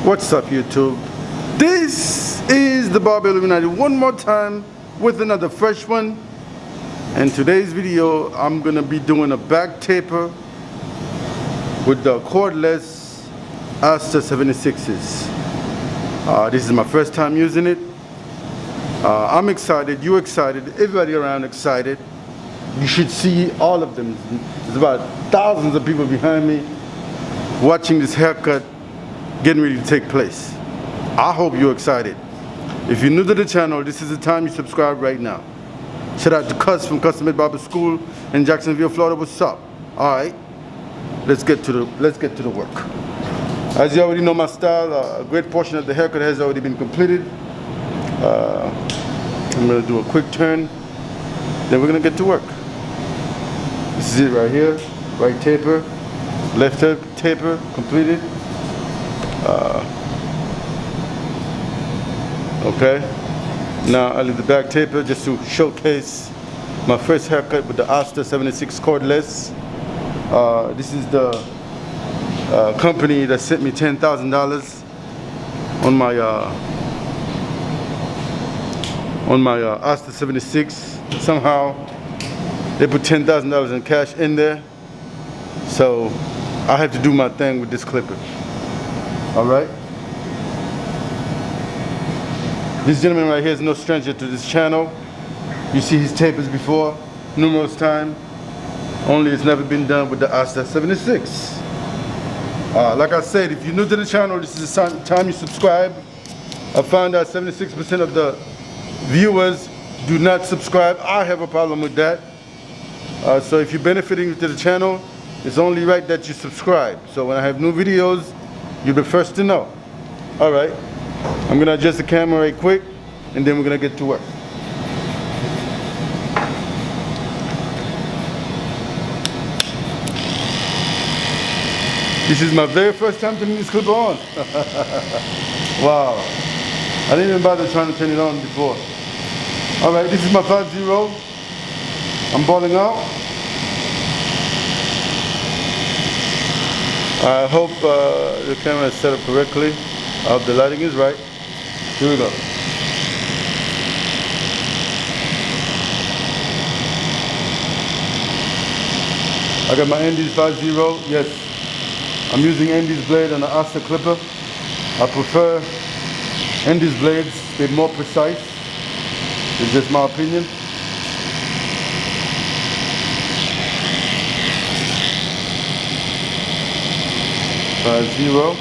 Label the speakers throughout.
Speaker 1: What's up, YouTube? This is the Barber Illuminati one more time with another fresh one. And today's video, I'm gonna be doing a back taper with the Cordless Oster 76s. This is my first time using it. I'm excited, you're excited, everybody around excited. You should see all of them. There's about thousands of people behind me watching this haircut getting ready to take place. I hope you're excited. If you're new to the channel, this is the time you subscribe right now. Shout out to Cuz from Custom Made Barber School in Jacksonville, Florida. What's up? All right, let's get to the work. As you already know my style, a great portion of the haircut has already been completed. I'm gonna do a quick turn, then we're gonna get to work. This is it right here, right taper, left taper completed. Okay, now I leave the back taper just to showcase my first haircut with the Oster 76 Cordless. This is the company that sent me $10,000 on my Oster 76. Somehow they put $10,000 in cash in there, so I have to do my thing with this clipper. All right. This gentleman right here is no stranger to this channel. You see his tapers before numerous times. Only it's never been done with the Oster 76. Like I said, if you're new to the channel, this is the time you subscribe. I found out 76% of the viewers do not subscribe. I have a problem with that. So if you're benefiting to the channel, it's only right that you subscribe. So when I have new videos, you'll be first to know. All right, I'm gonna adjust the camera right quick, and then we're gonna get to work. This is my very first time turning this clipper on. Wow, I didn't even bother trying to turn it on before. All right, this is my 5-0. I'm balling out. I hope the camera is set up correctly. I hope the lighting is right. Here we go. I got my Andes 5-0. Yes, I'm using Andes blade on the Oster clipper. I prefer Andes blades. They're more precise. It's just my opinion. Zero.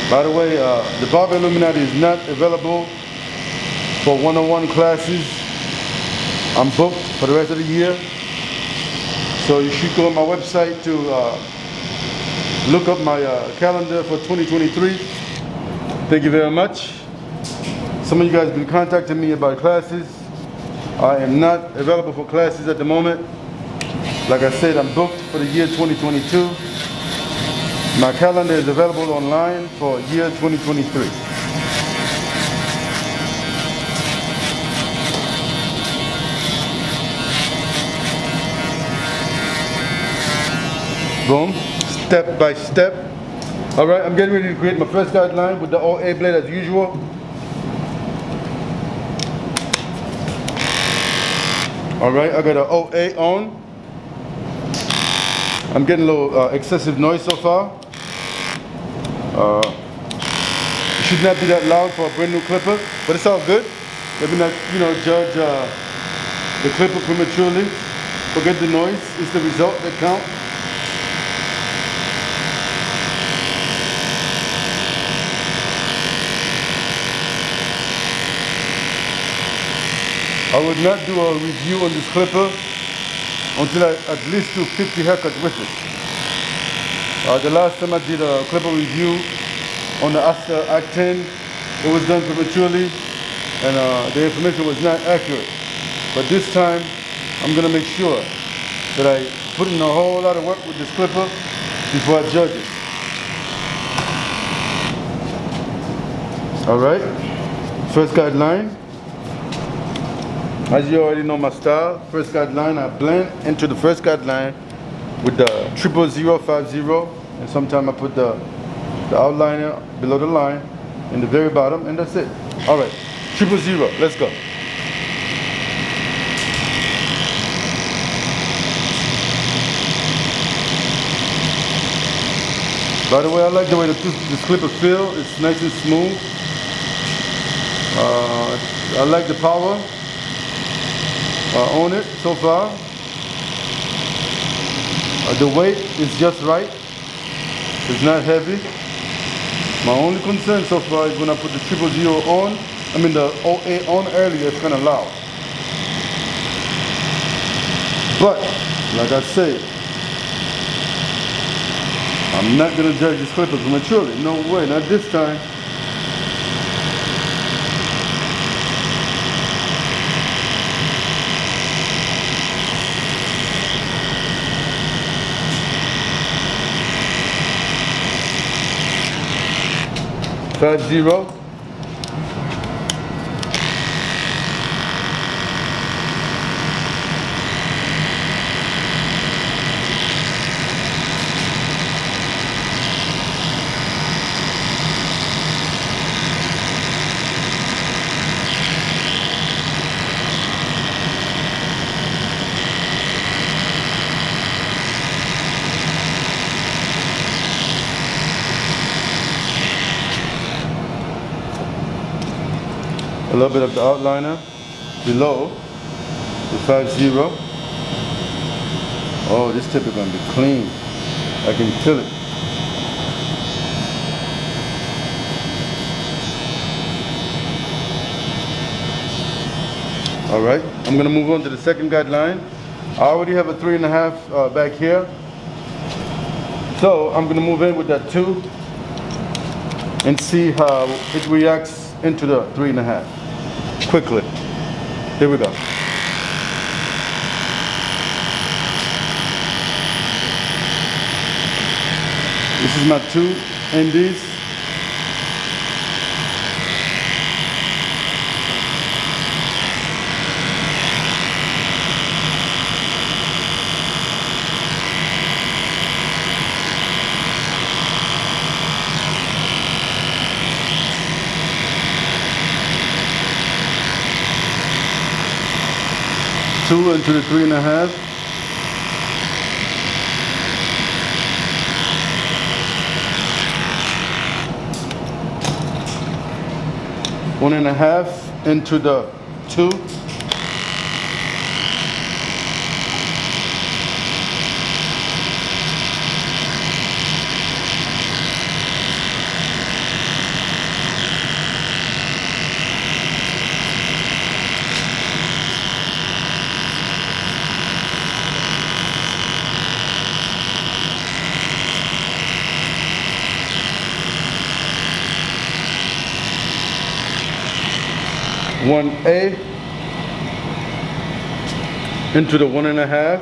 Speaker 1: By the way, the Barber Illuminati is not available for one-on-one classes. I'm booked for the rest of the year. So you should go on my website to look up my calendar for 2023. Thank you very much. Some of you guys have been contacting me about classes. I am not available for classes at the moment. Like I said, I'm booked for the year 2022. My calendar is available online for year 2023. Boom, step by step. All right, I'm getting ready to create my first guideline with the OA blade as usual. All right, I got an OA on. I'm getting a little excessive noise so far. It should not be that loud for a brand new clipper, but it's all good. Let me not, judge the clipper prematurely. Forget the noise. It's the result that counts. I would not do a review on this clipper until I at least do 50 haircuts with it. The last time I did a clipper review on the Oster Act 10, it was done prematurely and the information was not accurate. But this time, I'm gonna make sure that I put in a whole lot of work with this clipper before I judge it. All right, first guideline. As you already know my style, first guideline, I blend into the first guideline with the 00050, and sometimes I put the outliner below the line in the very bottom, and that's it. All right, 000, let's go. By the way, I like the way this clipper feels. It's nice and smooth. I like the power on it so far. The weight is just right. It's not heavy. My only concern so far is when I put the 000 on, the 08 on earlier, it's kind of loud. But, like I said, I'm not going to judge this clipper prematurely. No way, not this time. .50. A little bit of the outliner below the 50. Oh, this tip is going to be clean. I can feel it. All right, I'm going to move on to the second guideline. I already have a 3.5 back here. So I'm going to move in with that 2 and see how it reacts into the 3.5. Quickly. Here we go. This is my 2 indies. Two into the 3.5. One and a half into the 2. One A into the 1.5.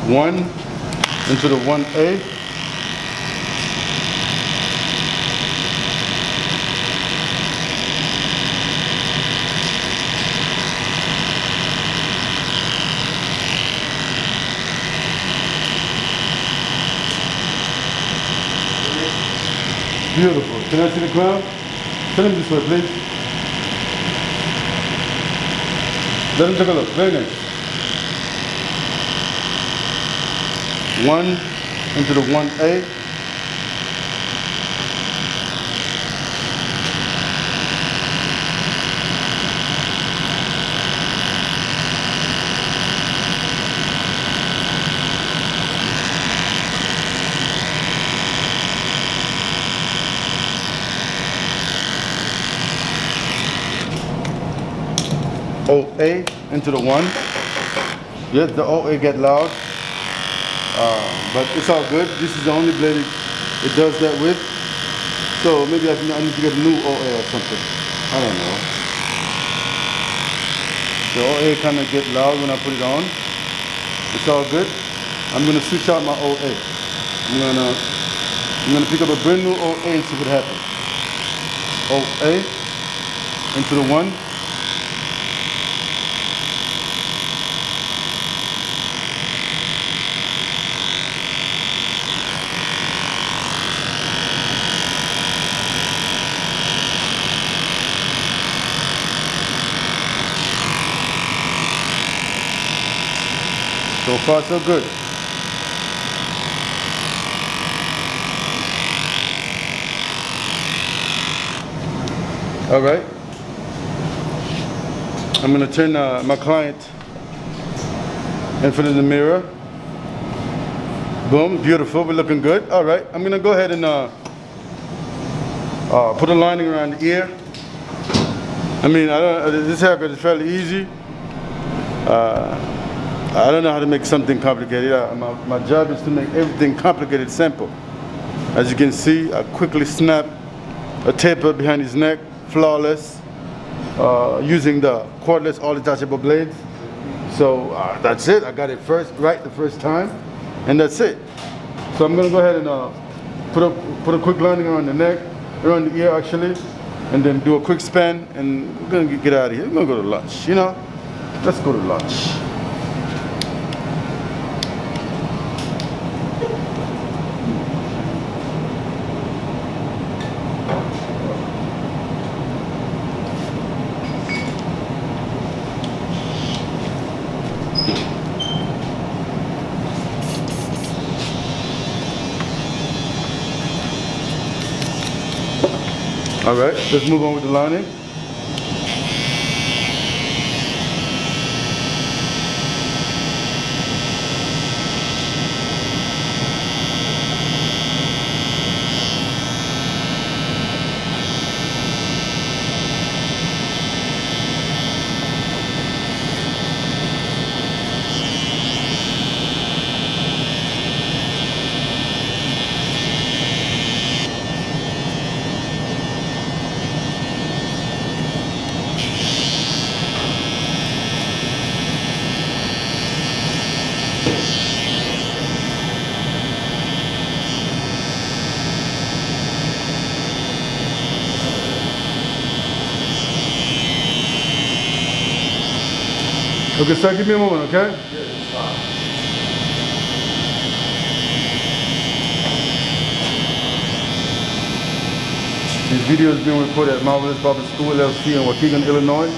Speaker 1: One into the 1A. Beautiful. Can I see the crown? Turn him this way, please. Let him take a look. Very nice. 1 into the 1A. OA into the 1. Yes, the OA get loud, but it's all good. This is the only blade it does that with. So maybe I need to get a new OA or something. I don't know. The OA kind of get loud when I put it on. It's all good. I'm gonna switch out my OA. I'm gonna pick up a brand new OA and see what happens. OA into the 1. So far, so good. All right. I'm gonna turn my client in front of the mirror. Boom, beautiful, we're looking good. All right, I'm gonna go ahead and put a lining around the ear. I mean, this haircut is fairly easy. I don't know how to make something complicated. My job is to make everything complicated simple. As you can see, I quickly snap a taper behind his neck, flawless, using the cordless all detachable blades. So that's it. I got it right the first time, and that's it. So I'm gonna go ahead and put a quick lining around the neck, around the ear actually, and then do a quick span, and we're gonna get out of here. We're gonna go to lunch. You know, let's go to lunch. All right, let's move on with the lining. Okay, sir, give me a moment, okay?
Speaker 2: Yeah, it's fine.
Speaker 1: This video is being recorded at Marvelous Barber School LLC in Waukegan, Illinois.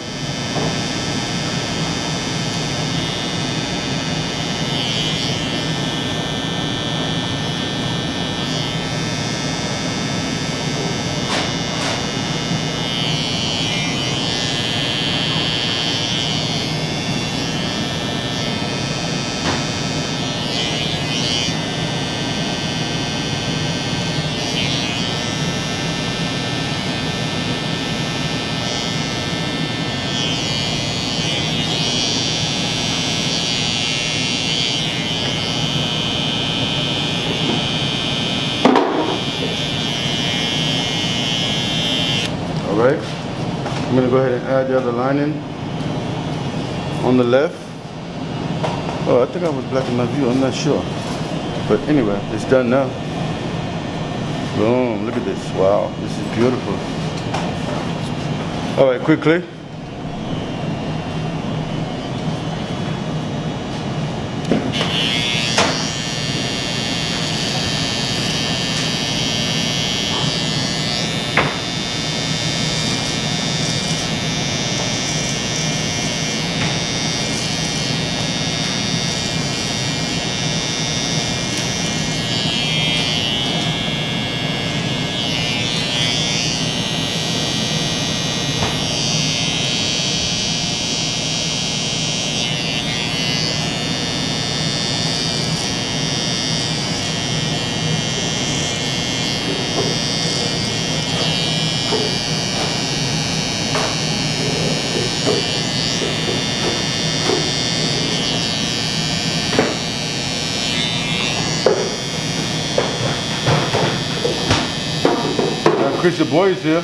Speaker 1: Right, I'm gonna go ahead and add the other lining on the left. Oh, I think I was blocking my view, I'm not sure. But anyway, it's done now. Boom, look at this. Wow, this is beautiful. All right, quickly. Chris, your boy is here.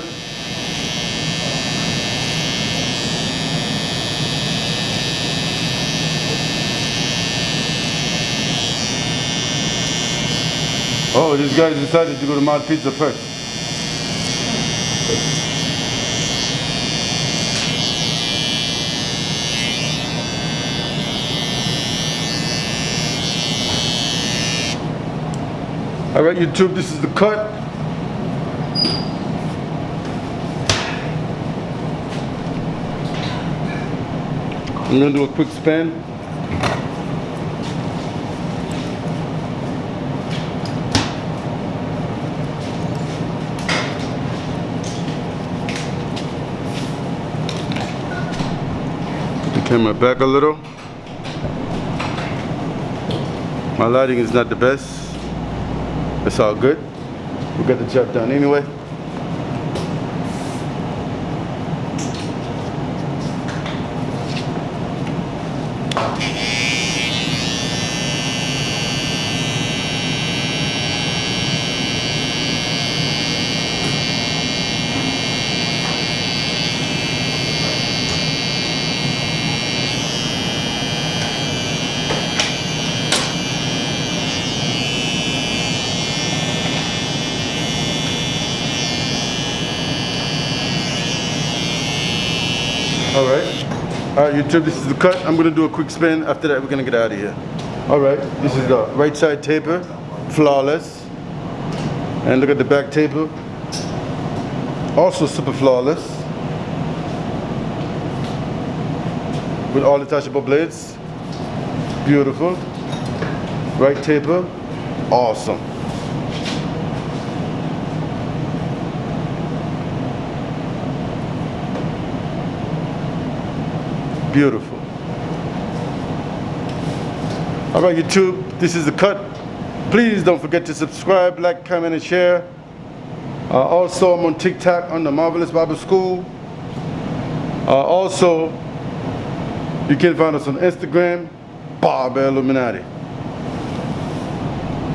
Speaker 1: Oh, these guys decided to go to Mount Pizza first. Alright, YouTube, this is the cut. I'm gonna do a quick span. Put the camera back a little. My lighting is not the best. It's all good. We got the job done anyway. Alright, YouTube, this is the cut. I'm going to do a quick spin. After that, we're going to get out of here. Alright, this is the right side taper, flawless. And look at the back taper, also super flawless. With all detachable blades, beautiful. Right taper, awesome. Beautiful. Alright, YouTube, this is the cut. Please don't forget to subscribe, like, comment, and share. Also, I'm on TikTok on the Marvelous Barber School. Also, you can find us on Instagram, Barber Illuminati.